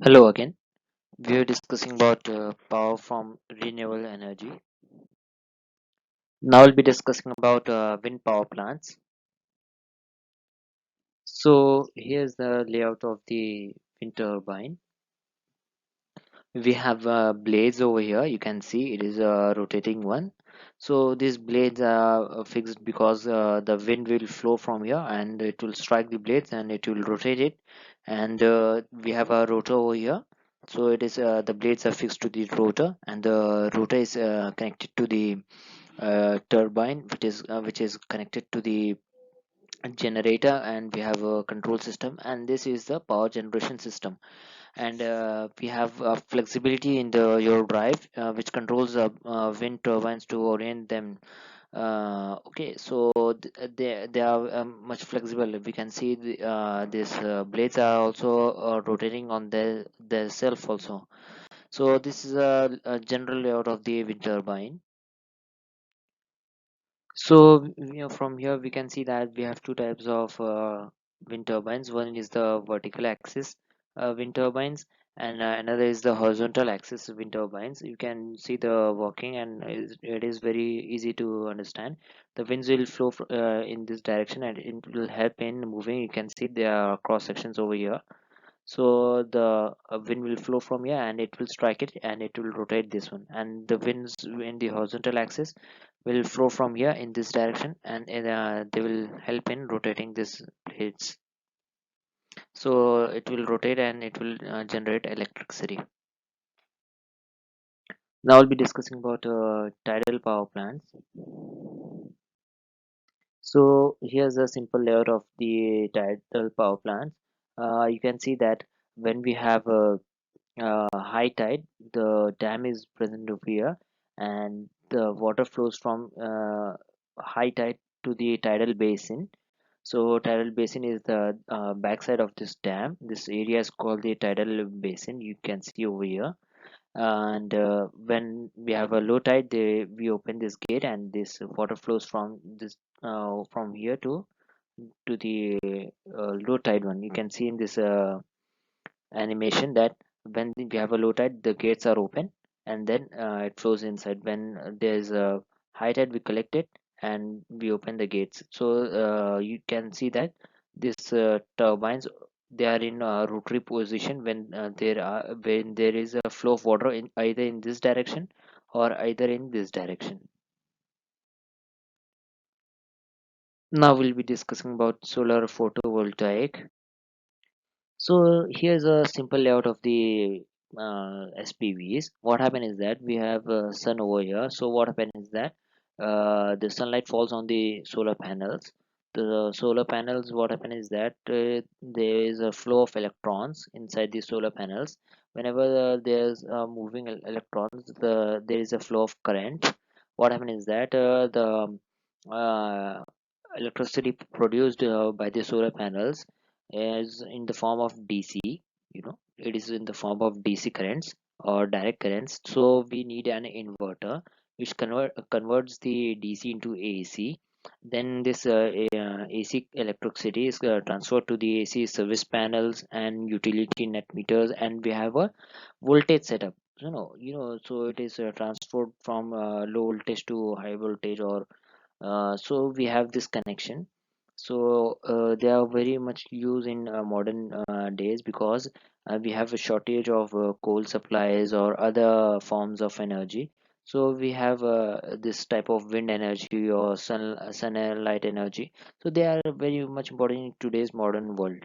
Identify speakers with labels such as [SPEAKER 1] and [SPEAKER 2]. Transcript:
[SPEAKER 1] Hello again. We are discussing about power from renewable energy. Now we'll be discussing about wind power plants. So here's the layout of the wind turbine. We have blades over here. You can see it is a rotating one. So these blades are fixed because the wind will flow from here and it will strike the blades and it will rotate it. And we have a rotor over here. So it is the blades are fixed to the rotor and the rotor is connected to the turbine which is connected to the generator, and we have a control system, and this is the power generation system. And we have flexibility in the your drive which controls wind turbines to orient them. Okay, so they are much flexible. We can see these blades are also rotating on their self also. So this is a general layout of the wind turbine. So, from here we can see that we have two types of wind turbines. One is the vertical axis wind turbines, and another is the horizontal axis wind turbines. You can see the working, and it is very easy to understand. The winds will flow in this direction, and it will help in moving. You can see there are cross sections over here. So the wind will flow from here and it will strike it and it will rotate this one, and the winds in the horizontal axis will flow from here in this direction, and they will help in rotating this blades. So it will rotate and it will generate electricity. Now I'll be discussing about tidal power plants. So here's a simple layout of the tidal power plants. You can see that when we have a high tide, the dam is present over here, and the water flows from high tide to the tidal basin. So tidal basin is the backside of this dam. This area is called the tidal basin. You can see over here. And when we have a low tide, we open this gate, and this water flows from this from here to the low tide one. You can see in this animation that when we have a low tide, the gates are open, and then it flows inside. When there's a high tide, we collect it and we open the gates. So you can see that this turbines, they are in a rotary position when there is a flow of water in either in this direction or either in this direction. Now we'll be discussing about solar photovoltaic. So here's a simple layout of the SPVs. What happened is that we have sun over here. So what happened is that the sunlight falls on the solar panels. The solar panels, what happened is that there is a flow of electrons inside the solar panels. Whenever there's moving electrons, there is a flow of current. What happened is that uh, electricity produced by the solar panels is in the form of DC. It is in the form of DC currents or direct currents. So we need an inverter which converts the DC into AC. Then this AC electricity is transferred to the AC service panels and utility net meters, and we have a voltage setup. So it is transferred from low voltage to high voltage, or so we have this connection. So they are very much used in modern days because we have a shortage of coal supplies or other forms of energy. So we have this type of wind energy or sunlight energy. So they are very much important in today's modern world.